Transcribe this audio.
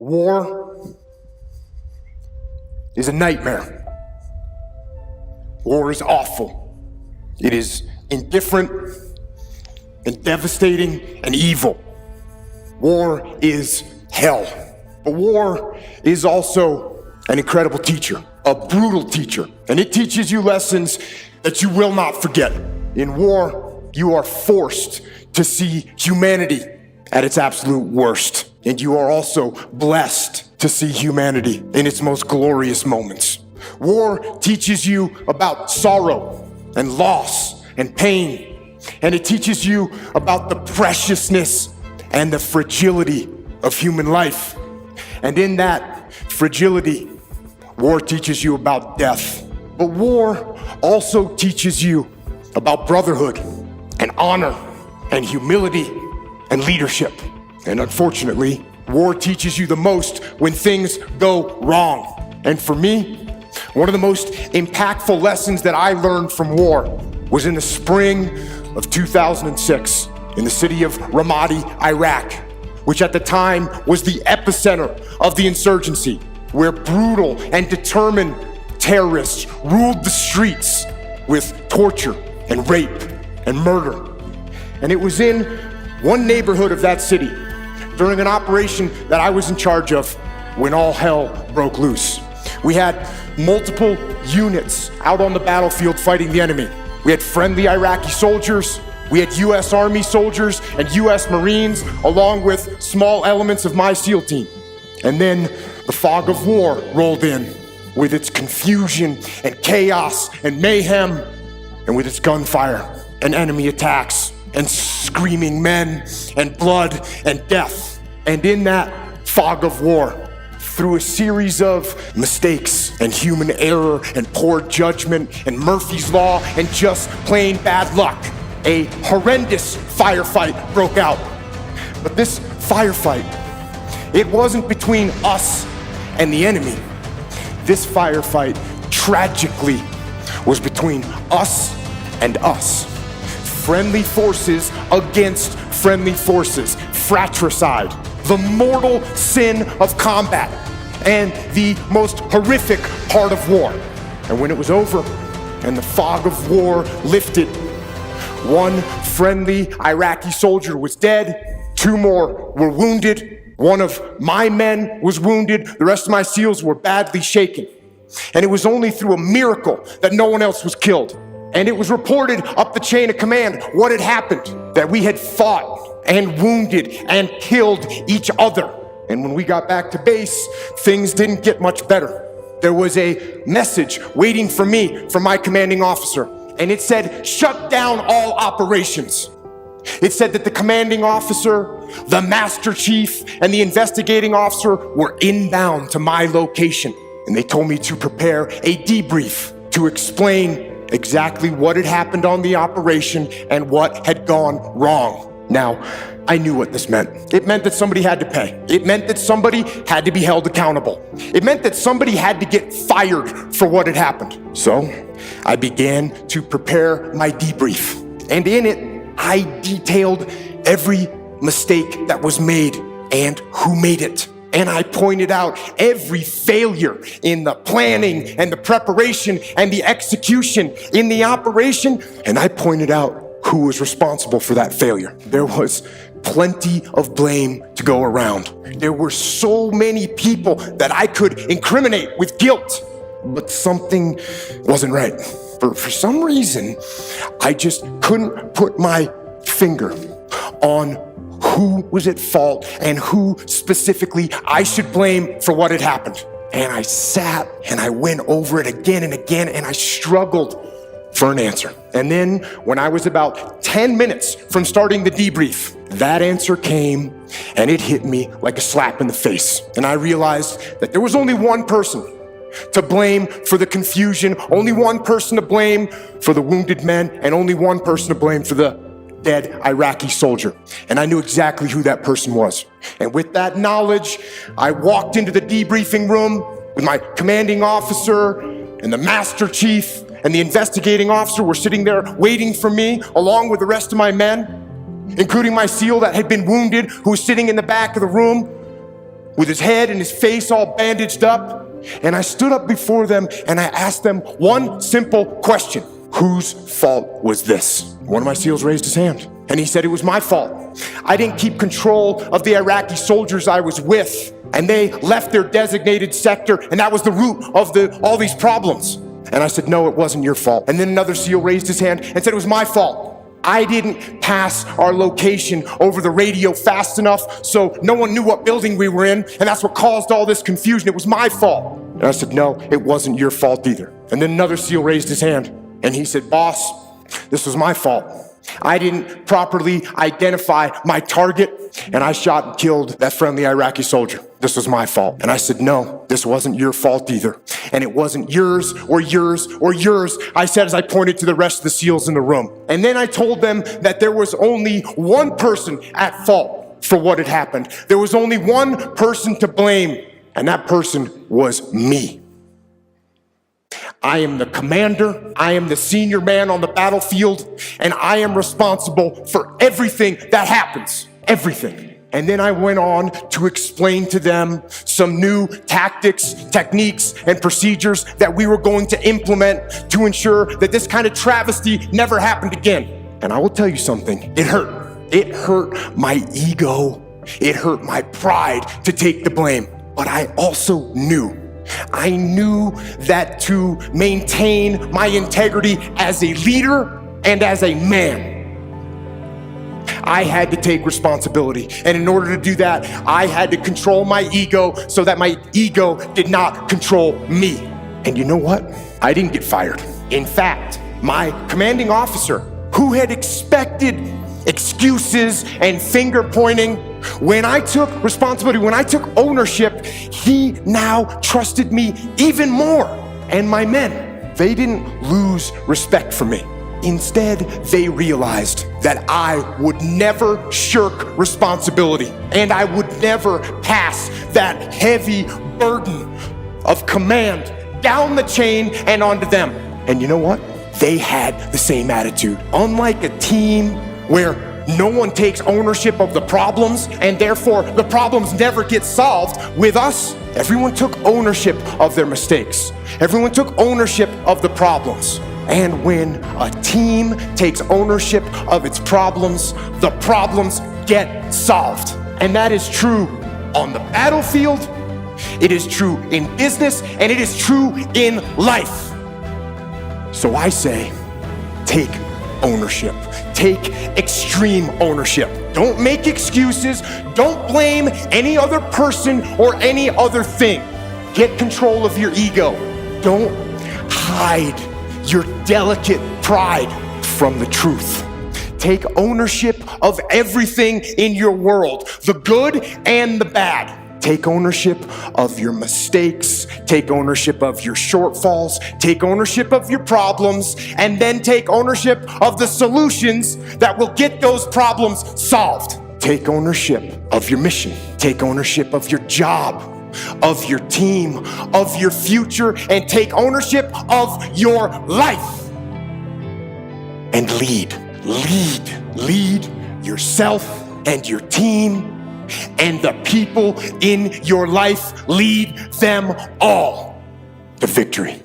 War is a nightmare. War is awful. It is indifferent and devastating and evil. War is hell. But war is also an incredible teacher, a brutal teacher, and it teaches you lessons that you will not forget. In war, you are forced to see humanity at its absolute worst, and you are also blessed to see humanity in its most glorious moments. War teaches you about sorrow and loss and pain, and it teaches you about the preciousness and the fragility of human life. And in that fragility, war teaches you about death. But war also teaches you about brotherhood and honor and humility and leadership. And unfortunately, war teaches you the most when things go wrong. And for me, one of the most impactful lessons that I learned from war was in the spring of 2006 in the city of Ramadi, Iraq, which at the time was the epicenter of the insurgency, where brutal and determined terrorists ruled the streets with torture and rape and murder. And it was in one neighborhood of that city during an operation that I was in charge of when all hell broke loose. We had multiple units out on the battlefield fighting the enemy. We had friendly Iraqi soldiers, we had US Army soldiers and US Marines, along with small elements of my SEAL team. And then the fog of war rolled in with its confusion and chaos and mayhem, and with its gunfire and enemy attacks and screaming men and blood and death. And in that fog of war, through a series of mistakes and human error and poor judgment and Murphy's Law and just plain bad luck, a horrendous firefight broke out. But this firefight, it wasn't between us and the enemy. This firefight, tragically, was between us and us. Friendly forces against friendly forces, fratricide, the mortal sin of combat, and the most horrific part of war. And when it was over and the fog of war lifted, one friendly Iraqi soldier was dead, 2 more were wounded, one of my men was wounded, the rest of my SEALs were badly shaken. And it was only through a miracle that no one else was killed. And it was reported up the chain of command what had happened, that we had fought and wounded and killed each other. And when we got back to base, things didn't get much better. There was a message waiting for me from my commanding officer, and it said, shut down all operations. It said that the commanding officer, the master chief, and the investigating officer were inbound to my location. And they told me to prepare a debrief to explain exactly what had happened on the operation and what had gone wrong. Now, I knew what this meant. It meant that somebody had to pay. It meant that somebody had to be held accountable. It meant that somebody had to get fired for what had happened. So I began to prepare my debrief. And in it, I detailed every mistake that was made and who made it. And I pointed out every failure in the planning and the preparation and the execution in the operation. And I pointed out who was responsible for that failure. There was plenty of blame to go around. There were so many people that I could incriminate with guilt, but something wasn't right. For some reason, I just couldn't put my finger on who was at fault and who specifically I should blame for what had happened. And I sat and I went over it again and again, and I struggled for an answer. And then when I was about 10 minutes from starting the debrief, that answer came, and it hit me like a slap in the face. And I realized that there was only one person to blame for the confusion, only one person to blame for the wounded men, and only one person to blame for the dead Iraqi soldier. And I knew exactly who that person was. And with that knowledge, I walked into the debriefing room with my commanding officer, and the master chief and the investigating officer were sitting there waiting for me, along with the rest of my men, including my SEAL that had been wounded, who was sitting in the back of the room. with his head and his face all bandaged up. And I stood up before them and I asked them one simple question. Whose fault was this? One of my SEALs raised his hand and he said it was my fault. I didn't keep control of the Iraqi soldiers I was with, and they left their designated sector, and that was the root of all these problems. And I said, no, it wasn't your fault. And then another SEAL raised his hand and said it was my fault. I didn't pass our location over the radio fast enough, so no one knew what building we were in, and that's what caused all this confusion. It was my fault. And I said, no, it wasn't your fault either. And then another SEAL raised his hand, and he said, boss, this was my fault. I didn't properly identify my target, and I shot and killed that friendly Iraqi soldier. This was my fault. And I said, no, this wasn't your fault either. And it wasn't yours or yours or yours, I said as I pointed to the rest of the SEALs in the room. And then I told them that there was only one person at fault for what had happened. There was only one person to blame, and that person was me. I am the commander, I am the senior man on the battlefield, and I am responsible for everything that happens. Everything. And then I went on to explain to them some new tactics, techniques, and procedures that we were going to implement to ensure that this kind of travesty never happened again. And I will tell you something, it hurt. It hurt my ego. It hurt my pride to take the blame. But I also knew that to maintain my integrity as a leader and as a man, I had to take responsibility. And in order to do that, I had to control my ego so that my ego did not control me. And you know what? I didn't get fired. In fact, my commanding officer, who had expected excuses and finger pointing, when I took responsibility, when I took ownership, he now trusted me even more. And my men, they didn't lose respect for me. Instead, they realized that I would never shirk responsibility, and I would never pass that heavy burden of command down the chain and onto them. And you know what? They had the same attitude. Unlike a team where no one takes ownership of the problems, and therefore the problems never get solved, with us, everyone took ownership of their mistakes. Everyone took ownership of the problems. And when a team takes ownership of its problems, the problems get solved. And that is true on the battlefield, it is true in business, and it is true in life. So I say, take ownership. Take extreme ownership. Don't make excuses. Don't blame any other person or any other thing. Get control of your ego. Don't hide your delicate pride from the truth. Take ownership of everything in your world, the good and the bad. Take ownership of your mistakes, take ownership of your shortfalls, take ownership of your problems, and then take ownership of the solutions that will get those problems solved. Take ownership of your mission, take ownership of your job, of your team, of your future, and take ownership of your life. And lead yourself and your team and the people in your life. Lead them all to victory.